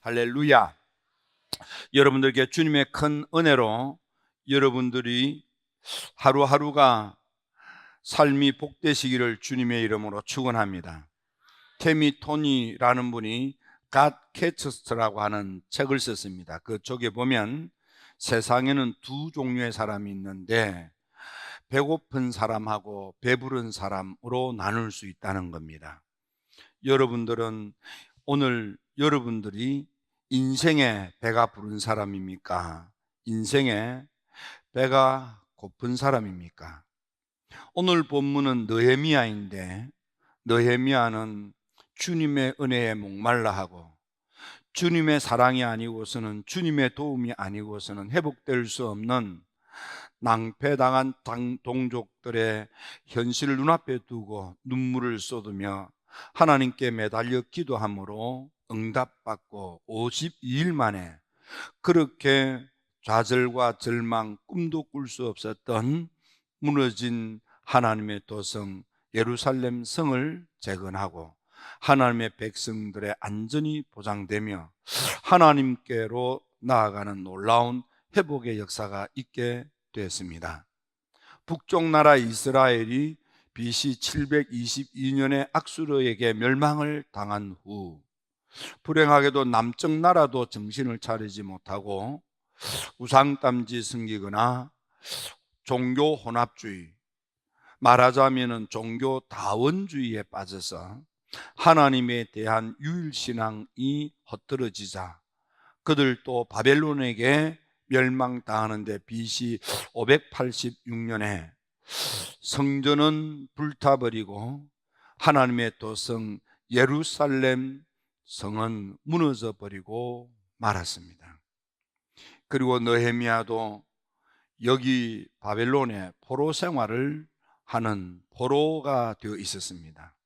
할렐루야. 여러분들께 주님의 큰 은혜로 여러분들이 하루하루가 삶이 복되시기를 주님의 이름으로 축원합니다. 테미 토니라는 분이 God Catches라고 하는 책을 썼습니다. 그쪽에 보면 세상에는 두 종류의 사람이 있는데 배고픈 사람하고 배부른 사람으로 나눌 수 있다는 겁니다. 여러분들은 오늘 여러분들이 인생에 배가 부른 사람입니까? 인생에 배가 고픈 사람입니까? 오늘 본문은 느헤미야인데 느헤미야는 주님의 은혜에 목말라 하고 주님의 사랑이 아니고서는 주님의 도움이 아니고서는 회복될 수 없는 낭패당한 동족들의 현실을 눈앞에 두고 눈물을 쏟으며 하나님께 매달려 기도함으로 응답받고 52일 만에 그렇게 좌절과 절망, 꿈도 꿀 수 없었던 무너진 하나님의 도성 예루살렘 성을 재건하고 하나님의 백성들의 안전이 보장되며 하나님께로 나아가는 놀라운 회복의 역사가 있게 되었습니다. 북쪽 나라 이스라엘이 BC 722년에 악수르에게 멸망을 당한 후 불행하게도 남쪽 나라도 정신을 차리지 못하고 우상담지 섬기거나 종교 혼합주의, 말하자면 종교 다원주의에 빠져서 하나님에 대한 유일신앙이 헛들어지자 그들도 바벨론에게 멸망당하는데 BC 586년에 성전은 불타버리고 하나님의 도성 예루살렘 성은 무너져 버리고 말았습니다. 그리고 느헤미야도 여기 바벨론에 포로 생활을 하는 포로가 되어 있었습니다.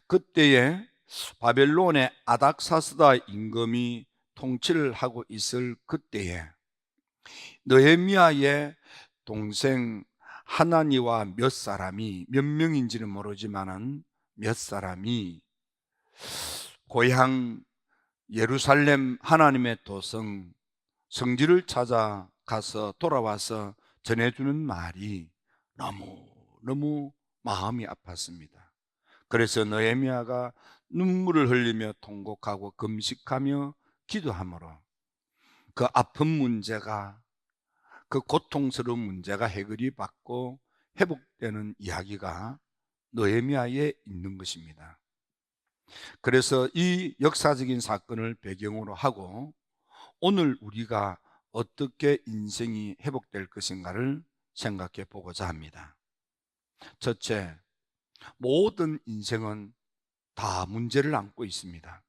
그때에 바벨론의 아닥사스다 임금이 통치를 하고 있을 그때에 느헤미야의 동생 하나니와 몇 사람이 몇 명인지는 모르지만은 몇 사람이 고향 예루살렘 하나님의 도성 성지를 찾아가서 돌아와서 전해주는 말이 너무 마음이 아팠습니다. 그래서 느헤미야가 눈물을 흘리며 통곡하고 금식하며 기도하므로 그 아픈 문제가 그 고통스러운 문제가 해결이 받고 회복되는 이야기가 느헤미야에 있는 것입니다. 그래서 이 역사적인 사건을 배경으로 하고 오늘 우리가 어떻게 인생이 회복될 것인가를 생각해 보고자 합니다. 첫째, 모든 인생은 다 문제를 안고 있습니다.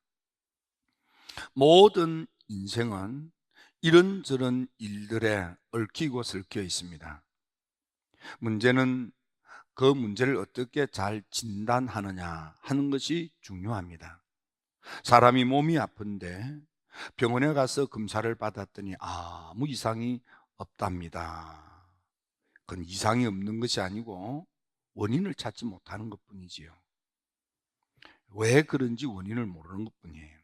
모든 인생은 이런저런 일들에 얽히고 설켜 있습니다. 문제는 그 문제를 어떻게 잘 진단하느냐 하는 것이 중요합니다. 사람이 몸이 아픈데 병원에 가서 검사를 받았더니 아무 이상이 없답니다. 그건 이상이 없는 것이 아니고 원인을 찾지 못하는 것뿐이지요. 왜 그런지 원인을 모르는 것뿐이에요.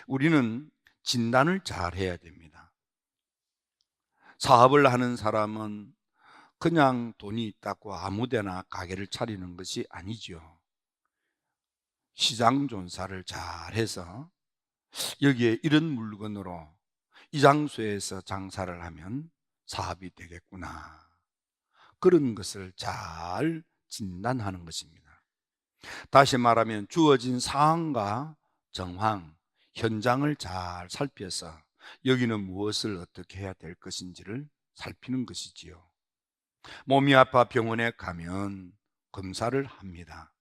우리는 진단을 잘 해야 됩니다. 사업을 하는 사람은 그냥 돈이 있다고 아무데나 가게를 차리는 것이 아니죠. 시장 조사를 잘 해서 여기에 이런 물건으로 이 장소에서 장사를 하면 사업이 되겠구나. 그런 것을 잘 진단하는 것입니다. 다시 말하면 주어진 상황과 정황, 현장을 잘 살펴서 여기는 무엇을 어떻게 해야 될 것인지를 살피는 것이지요. 몸이 아파 병원에 가면 검사를 합니다.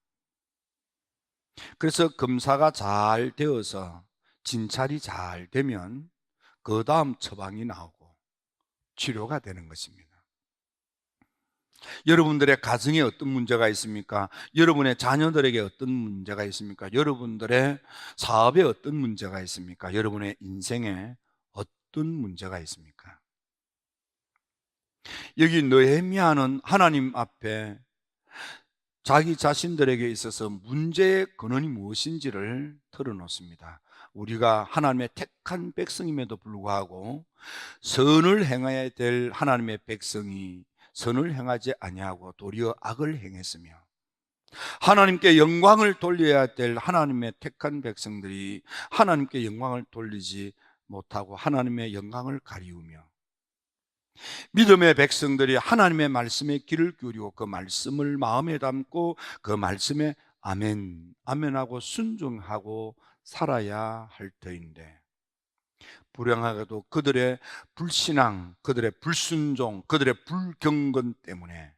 그래서 검사가 잘 되어서 진찰이 잘 되면 그 다음 처방이 나오고 치료가 되는 것입니다. 여러분들의 가정에 어떤 문제가 있습니까? 여러분의 자녀들에게 어떤 문제가 있습니까? 여러분들의 사업에 어떤 문제가 있습니까? 여러분의 인생에 어떤 문제가 있습니까? 여기 느헤미야는 하나님 앞에 자기 자신들에게 있어서 문제의 근원이 무엇인지를 털어놓습니다. 우리가 하나님의 택한 백성임에도 불구하고 선을 행해야 될 하나님의 백성이 선을 행하지 아니하고 도리어 악을 행했으며, 하나님께 영광을 돌려야 될 하나님의 택한 백성들이 하나님께 영광을 돌리지 못하고 하나님의 영광을 가리우며, 믿음의 백성들이 하나님의 말씀에 귀를 기울이고 그 말씀을 마음에 담고 그 말씀에 아멘, 아멘하고 순종하고 살아야 할 터인데, 불행하게도 그들의 불신앙, 그들의 불순종, 그들의 불경건 때문에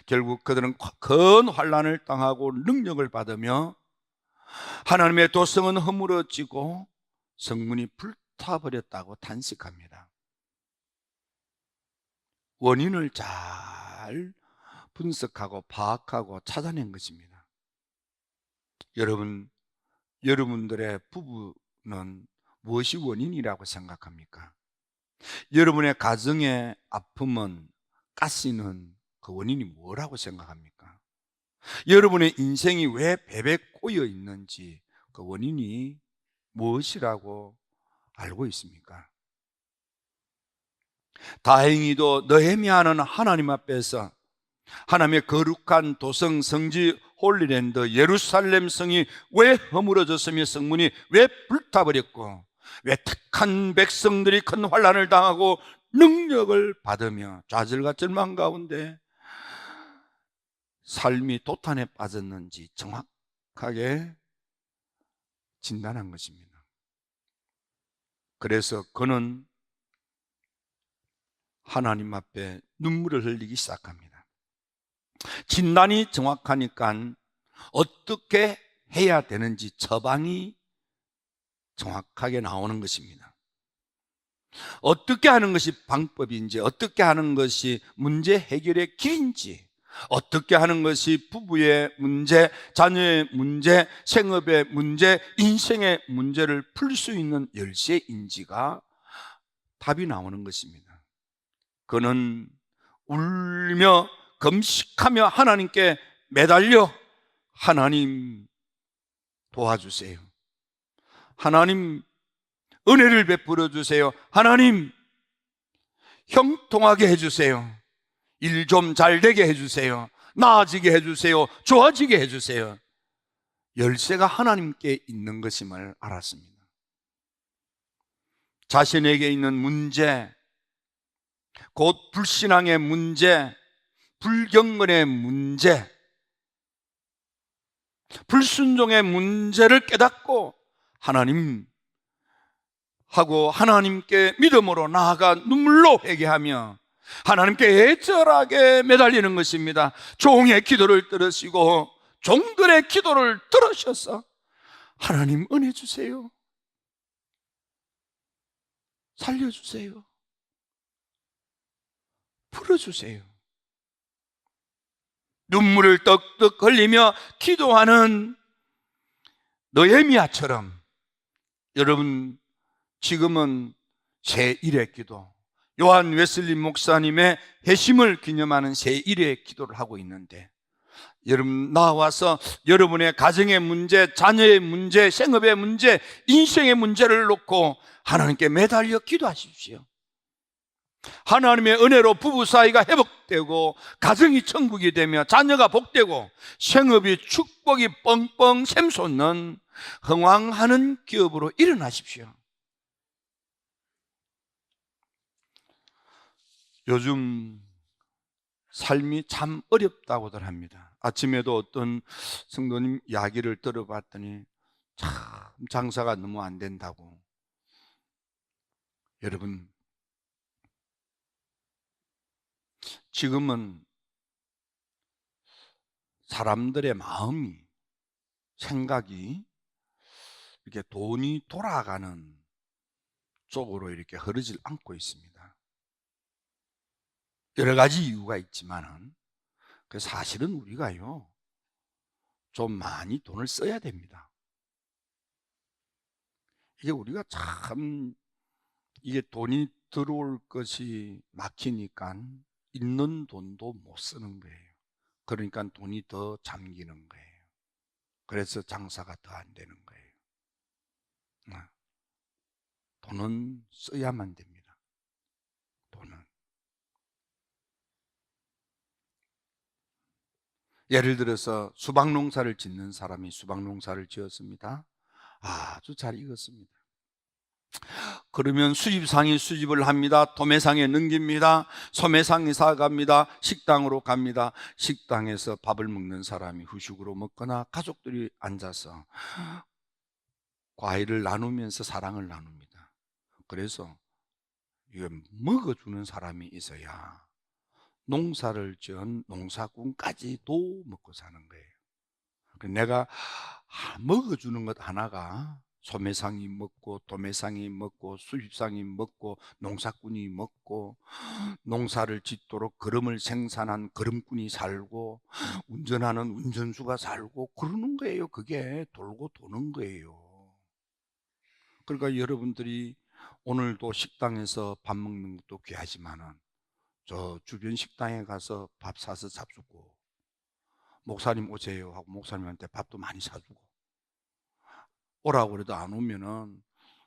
결국 그들은 큰 환난을 당하고 능력을 받으며 하나님의 도성은 허물어지고 성문이 불타버렸다고 탄식합니다. 원인을 잘 분석하고 파악하고 찾아낸 것입니다. 여러분들의 부부는 무엇이 원인이라고 생각합니까? 여러분의 가정의 아픔은, 가시는 그 원인이 뭐라고 생각합니까? 여러분의 인생이 왜 베베 꼬여 있는지 그 원인이 무엇이라고 알고 있습니까? 다행히도 느헤미야는 하나님 앞에서 하나님의 거룩한 도성 성지 홀리랜드 예루살렘 성이 왜 허물어졌으며 성문이 왜 불타버렸고 왜 택한 백성들이 큰 환난을 당하고 능력을 받으며 좌절과 절망 가운데 삶이 도탄에 빠졌는지 정확하게 진단한 것입니다. 그래서 그는 하나님 앞에 눈물을 흘리기 시작합니다. 진단이 정확하니까 어떻게 해야 되는지 처방이 정확하게 나오는 것입니다. 어떻게 하는 것이 방법인지, 어떻게 하는 것이 문제 해결의 길인지, 어떻게 하는 것이 부부의 문제, 자녀의 문제, 생업의 문제, 인생의 문제를 풀 수 있는 열쇠인지가 답이 나오는 것입니다. 그는 울며 금식하며 하나님께 매달려 하나님 도와주세요, 하나님 은혜를 베풀어 주세요, 하나님 형통하게 해주세요, 일 좀 잘 되게 해주세요, 나아지게 해주세요, 좋아지게 해주세요. 열쇠가 하나님께 있는 것임을 알았습니다. 자신에게 있는 문제, 곧 불신앙의 문제, 불경건의 문제, 불순종의 문제를 깨닫고 하나님 하고 하나님께 믿음으로 나아가 눈물로 회개하며 하나님께 애절하게 매달리는 것입니다. 종의 기도를 들으시고 종들의 기도를 들으셔서 하나님 은혜 주세요, 살려주세요, 풀어주세요. 눈물을 떡떡 흘리며 기도하는 느헤미야처럼 여러분 지금은 제1회 기도, 요한 웨슬리 목사님의 회심을 기념하는 제1회 기도를 하고 있는데, 여러분 나와서 여러분의 가정의 문제, 자녀의 문제, 생업의 문제, 인생의 문제를 놓고 하나님께 매달려 기도하십시오. 하나님의 은혜로 부부 사이가 회복되고 가정이 천국이 되며 자녀가 복되고 생업이 축복이 뻥뻥 샘솟는 흥왕하는 기업으로 일어나십시오. 요즘 삶이 참 어렵다고들 합니다. 아침에도 어떤 성도님 이야기를 들어봤더니 참 장사가 너무 안 된다고. 여러분 지금은 사람들의 마음이, 생각이 이렇게 돈이 돌아가는 쪽으로 이렇게 흐르질 않고 있습니다. 여러 가지 이유가 있지만은 사실은 우리가요 좀 많이 돈을 써야 됩니다. 이게 우리가 참 이게 돈이 들어올 것이 막히니까 있는 돈도 못 쓰는 거예요. 그러니까 돈이 더 잠기는 거예요. 그래서 장사가 더 안 되는 거예요. 돈은 써야만 됩니다. 돈은. 예를 들어서 수박 농사를 짓는 사람이 수박 농사를 지었습니다. 아주 잘 익었습니다. 그러면 수집상이 수집을 합니다. 도매상에 넘깁니다. 소매상이 사갑니다. 식당으로 갑니다. 식당에서 밥을 먹는 사람이 후식으로 먹거나 가족들이 앉아서 과일을 나누면서 사랑을 나눕니다. 그래서 이거 먹어주는 사람이 있어야 농사를 지은 농사꾼까지도 먹고 사는 거예요. 내가 먹어주는 것 하나가 소매상이 먹고 도매상이 먹고 수입상이 먹고 농사꾼이 먹고 농사를 짓도록 거름을 생산한 거름꾼이 살고 운전하는 운전수가 살고 그러는 거예요. 그게 돌고 도는 거예요. 그러니까 여러분들이 오늘도 식당에서 밥 먹는 것도 귀하지만은 저 주변 식당에 가서 밥 사서 잡수고 목사님 오세요 하고 목사님한테 밥도 많이 사주고 오라고 그래도 안 오면은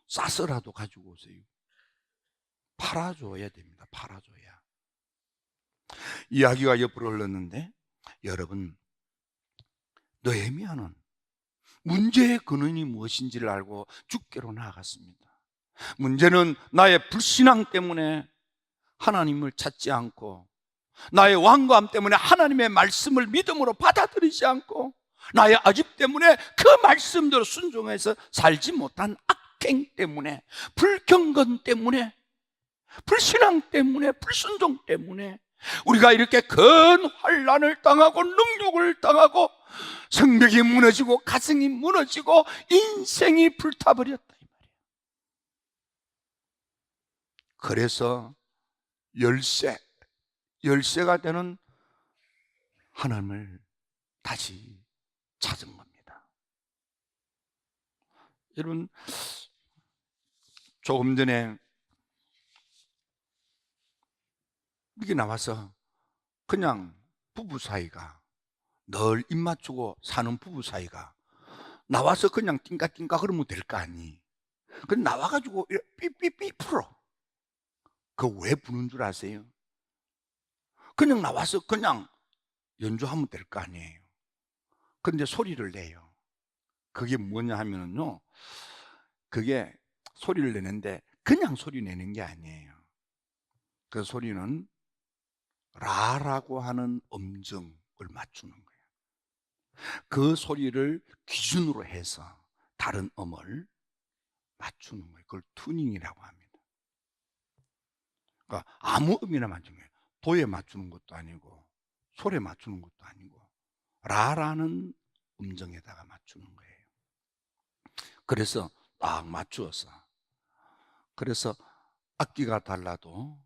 싸서라도 가지고 오세요. 팔아줘야 됩니다. 팔아줘야. 이야기가 옆으로 흘렀는데 여러분, 느헤미야는 문제의 근원이 무엇인지를 알고 주께로 나아갔습니다. 문제는 나의 불신앙 때문에 하나님을 찾지 않고 나의 완고함 때문에 하나님의 말씀을 믿음으로 받아들이지 않고 나의 아집 때문에 그 말씀대로 순종해서 살지 못한 악행 때문에 불경건 때문에 불신앙 때문에 불순종 때문에 우리가 이렇게 큰 환난을 당하고 능욕을 당하고 성벽이 무너지고 가정이 무너지고 인생이 불타버렸다 이 말이에요. 그래서 열쇠가 되는 하나님을 다시 찾은 겁니다. 여러분, 조금 전에 여기 나와서 그냥 부부 사이가 늘 입 맞추고 사는 부부 사이가 나와서 그냥 띵까띵까 그러면 될 거 아니. 근데 나와가지고 삐삐삐 풀어. 그거 왜 부는 줄 아세요? 그냥 나와서 그냥 연주하면 될 거 아니에요. 근데 소리를 내요. 그게 뭐냐 하면은요, 그게 소리를 내는데 그냥 소리 내는 게 아니에요. 그 소리는 라라고 하는 음정을 맞추는 거예요. 그 소리를 기준으로 해서 다른 음을 맞추는 거예요. 그걸 튜닝이라고 합니다. 그러니까 아무 음이나 맞추는 거예요. 도에 맞추는 것도 아니고 솔에 맞추는 것도 아니고 라라는 음정에다가 맞추는 거예요. 그래서 딱 맞추어서, 그래서 악기가 달라도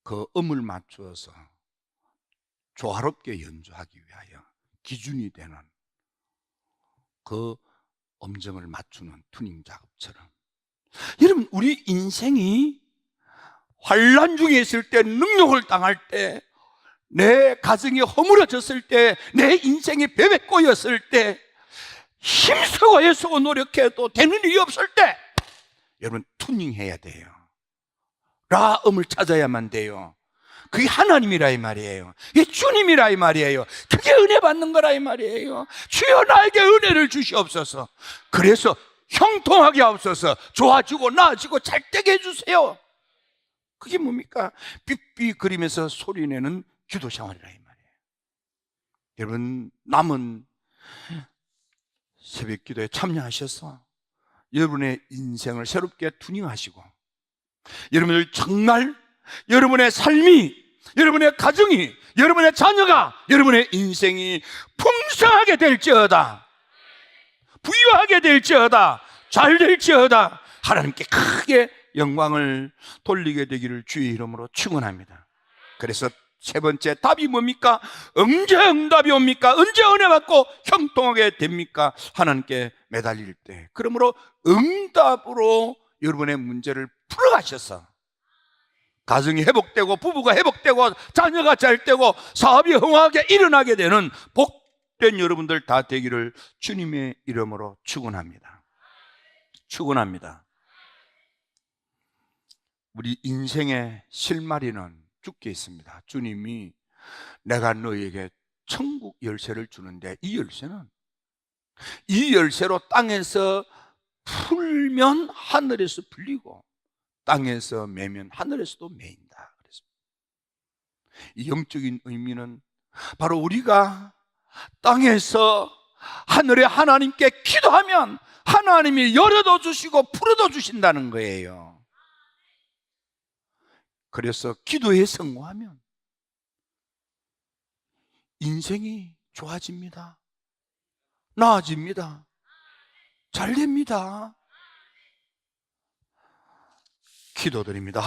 그 음을 맞추어서 조화롭게 연주하기 위하여 기준이 되는 그 음정을 맞추는 튜닝 작업처럼, 여러분, 우리 인생이 환난 중에 있을 때, 능력을 당할 때, 내 가정이 허물어졌을 때, 내 인생이 베베 꼬였을 때, 힘쓰고 애쓰고 노력해도 되는 일이 없을 때, 여러분 튜닝해야 돼요. 라음을 찾아야만 돼요. 그게 하나님이라 이 말이에요. 그게 주님이라 이 말이에요. 그게 은혜 받는 거라 이 말이에요. 주여 나에게 은혜를 주시옵소서. 그래서 형통하게 하옵소서. 좋아지고 나아지고 잘되게 해주세요. 그게 뭡니까? 삐삐 그리면서 소리내는 기도 생활이라 이 말이에요. 여러분, 남은 새벽 기도에 참여하셔서 여러분의 인생을 새롭게 튜닝하시고, 여러분들 정말 여러분의 삶이, 여러분의 가정이, 여러분의 자녀가, 여러분의 인생이 풍성하게 될지어다, 부유하게 될지어다, 잘 될지어다, 하나님께 크게 영광을 돌리게 되기를 주의 이름으로 축원합니다. 그래서 세 번째 답이 뭡니까? 언제 응답이 옵니까? 언제 은혜 받고 형통하게 됩니까? 하나님께 매달릴 때. 그러므로 응답으로 여러분의 문제를 풀어가셔서 가정이 회복되고 부부가 회복되고 자녀가 잘되고 사업이 흥하게 일어나게 되는 복된 여러분들 다 되기를 주님의 이름으로 축원합니다. 축원합니다. 우리 인생의 실마리는 주께 있습니다. 주님이 내가 너에게 천국 열쇠를 주는데 이 열쇠로 땅에서 풀면 하늘에서 풀리고 땅에서 매면 하늘에서도 매인다. 그래서 이 영적인 의미는 바로 우리가 땅에서 하늘의 하나님께 기도하면 하나님이 열어도 주시고 풀어도 주신다는 거예요. 그래서 기도에 성공하면 인생이 좋아집니다. 나아집니다. 잘 됩니다. 기도드립니다.